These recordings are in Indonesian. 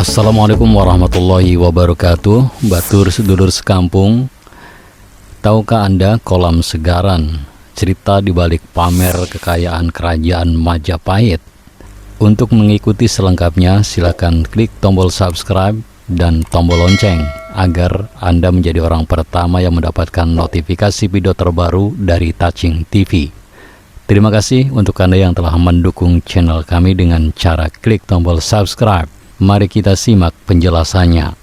Assalamualaikum warahmatullahi wabarakatuh. Batur sedulur sekampung, tahukah Anda Kolam Segaran, cerita dibalik pamer kekayaan kerajaan Majapahit? Untuk mengikuti selengkapnya silakan klik tombol subscribe dan tombol lonceng agar Anda menjadi orang pertama yang mendapatkan notifikasi video terbaru dari Touching TV. Terima kasih untuk Anda yang telah mendukung channel kami dengan cara klik tombol subscribe. Mari kita simak penjelasannya.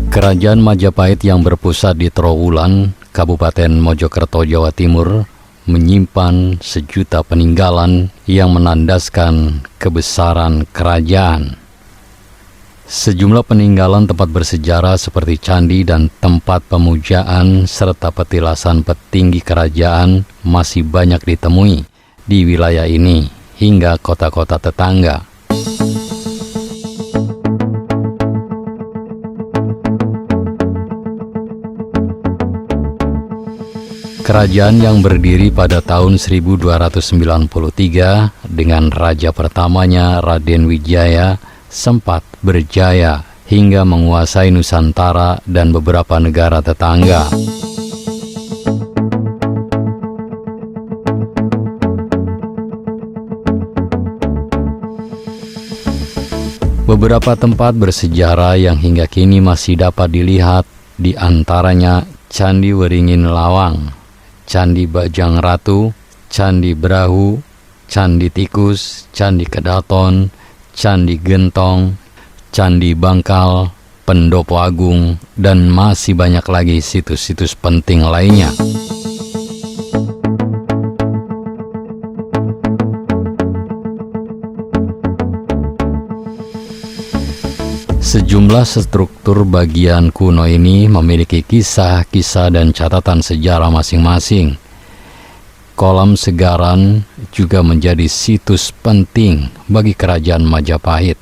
Kerajaan Majapahit yang berpusat di Trowulan, Kabupaten Mojokerto, Jawa Timur, menyimpan sejuta peninggalan yang menandaskan kebesaran kerajaan. Sejumlah peninggalan tempat bersejarah seperti candi dan tempat pemujaan serta petilasan petinggi kerajaan masih banyak ditemui di wilayah ini hingga kota-kota tetangga. Kerajaan yang berdiri pada tahun 1293 dengan raja pertamanya Raden Wijaya sempat berjaya hingga menguasai Nusantara dan beberapa negara tetangga. Beberapa tempat bersejarah yang hingga kini masih dapat dilihat, di antaranya Candi Weringin Lawang, Candi Bajang Ratu, Candi Brahu, Candi Tikus, Candi Kedaton, Candi Gentong, Candi Bangkal, Pendopo Agung, dan masih banyak lagi situs-situs penting lainnya. Sejumlah struktur bagian kuno ini memiliki kisah-kisah dan catatan sejarah masing-masing. Kolam Segaran juga menjadi situs penting bagi kerajaan Majapahit.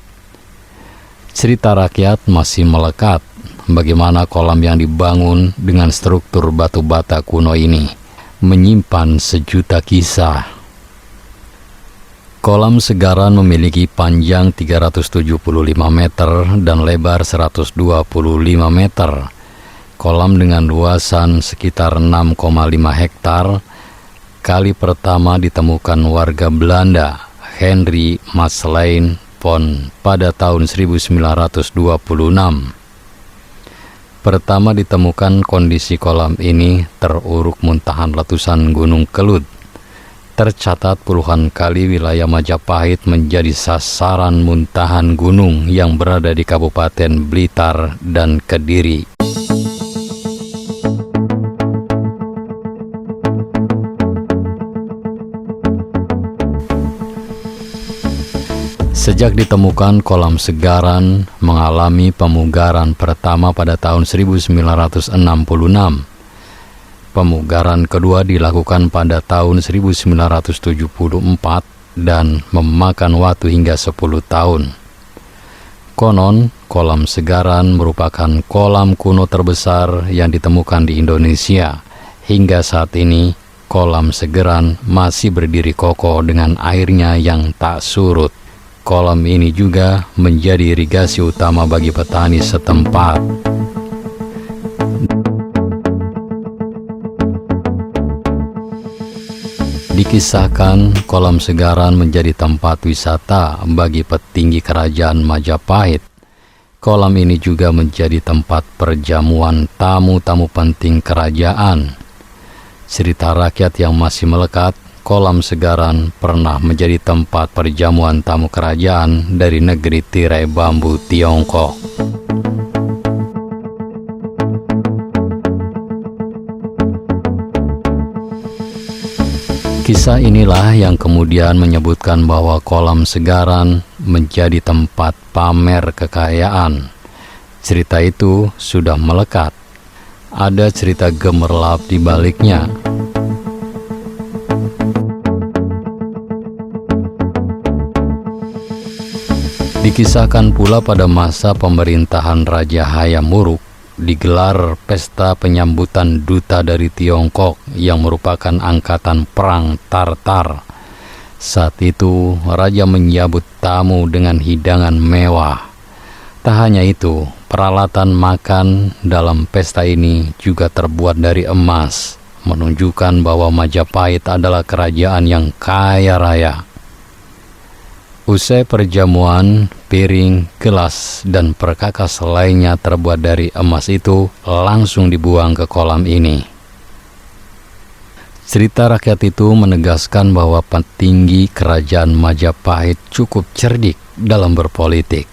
Cerita rakyat masih melekat bagaimana kolam yang dibangun dengan struktur batu bata kuno ini menyimpan sejuta kisah. Kolam Segaran memiliki panjang 375 meter dan lebar 125 meter. Kolam dengan luasan sekitar 6,5 hektar. Kali pertama ditemukan warga Belanda Henry Maeslein Pon pada tahun 1926. Pertama ditemukan kondisi kolam ini teruruk muntahan letusan Gunung Kelud. Tercatat puluhan kali wilayah Majapahit menjadi sasaran muntahan gunung yang berada di Kabupaten Blitar dan Kediri. Sejak ditemukan Kolam Segaran mengalami pemugaran pertama pada tahun 1966. Pemugaran kedua dilakukan pada tahun 1974 dan memakan waktu hingga 10 tahun. Konon, Kolam Segaran merupakan kolam kuno terbesar yang ditemukan di Indonesia. Hingga saat ini, Kolam Segaran masih berdiri kokoh dengan airnya yang tak surut. Kolam ini juga menjadi irigasi utama bagi petani setempat. Dikisahkan Kolam Segaran menjadi tempat wisata bagi petinggi kerajaan Majapahit. Kolam ini juga menjadi tempat perjamuan tamu-tamu penting kerajaan. Cerita rakyat yang masih melekat, Kolam Segaran pernah menjadi tempat perjamuan tamu kerajaan dari negeri tirai bambu Tiongkok. Kisah inilah yang kemudian menyebutkan bahwa Kolam Segaran menjadi tempat pamer kekayaan. Cerita itu sudah melekat. Ada cerita gemerlap di baliknya. Dikisahkan pula pada masa pemerintahan Raja Hayam Wuruk, digelar pesta penyambutan duta dari Tiongkok yang merupakan angkatan perang Tartar. Saat itu, raja menyambut tamu dengan hidangan mewah. Tak hanya itu, peralatan makan dalam pesta ini juga terbuat dari emas, menunjukkan bahwa Majapahit adalah kerajaan yang kaya raya. Usai perjamuan, piring, gelas, dan perkakas lainnya terbuat dari emas itu langsung dibuang ke kolam ini. Cerita rakyat itu menegaskan bahwa petinggi kerajaan Majapahit cukup cerdik dalam berpolitik.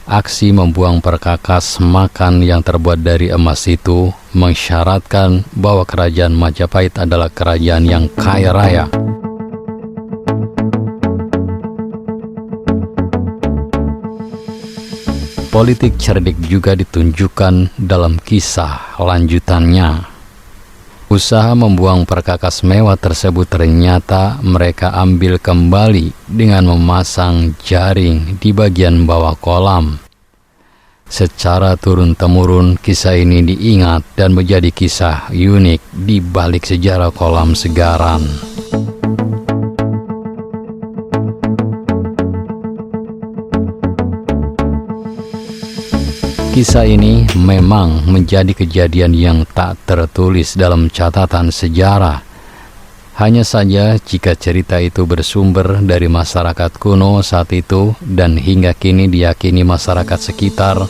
Aksi membuang perkakas makan yang terbuat dari emas itu mensyaratkan bahwa kerajaan Majapahit adalah kerajaan yang kaya raya. Politik cerdik juga ditunjukkan dalam kisah lanjutannya. Usaha membuang perkakas mewah tersebut ternyata mereka ambil kembali dengan memasang jaring di bagian bawah kolam. Secara turun-temurun, kisah ini diingat dan menjadi kisah unik di balik sejarah Kolam Segaran. Kisah ini memang menjadi kejadian yang tak tertulis dalam catatan sejarah. Hanya saja jika cerita itu bersumber dari masyarakat kuno saat itu dan hingga kini diyakini masyarakat sekitar,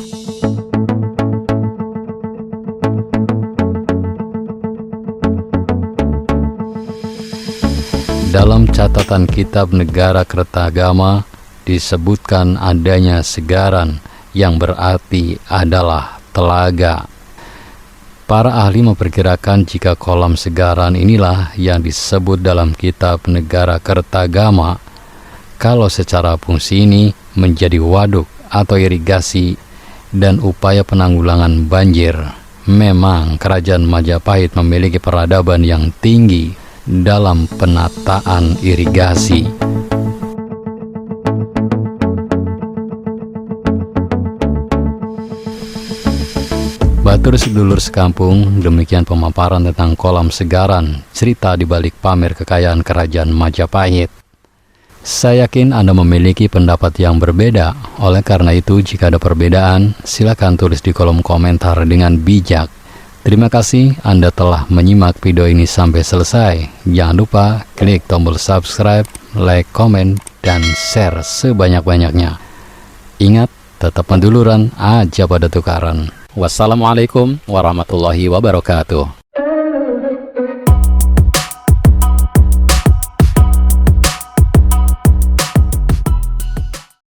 dalam catatan kitab Negara Kertagama disebutkan adanya segaran yang berarti adalah telaga. Para ahli memperkirakan jika kolam segaran inilah yang disebut dalam kitab Negara Kertagama, kalau secara fungsi ini menjadi waduk atau irigasi dan upaya penanggulangan banjir. Memang kerajaan Majapahit memiliki peradaban yang tinggi dalam penataan irigasi. Batur sedulur sekampung, demikian pemaparan tentang Kolam Segaran, cerita di balik pamer kekayaan kerajaan Majapahit. Saya yakin Anda memiliki pendapat yang berbeda. Oleh karena itu, jika ada perbedaan, silakan tulis di kolom komentar dengan bijak. Terima kasih Anda telah menyimak video ini sampai selesai. Jangan lupa klik tombol subscribe, like, komen, dan share sebanyak-banyaknya. Ingat, tetap penduluran aja pada tukaran. Wassalamualaikum warahmatullahi wabarakatuh.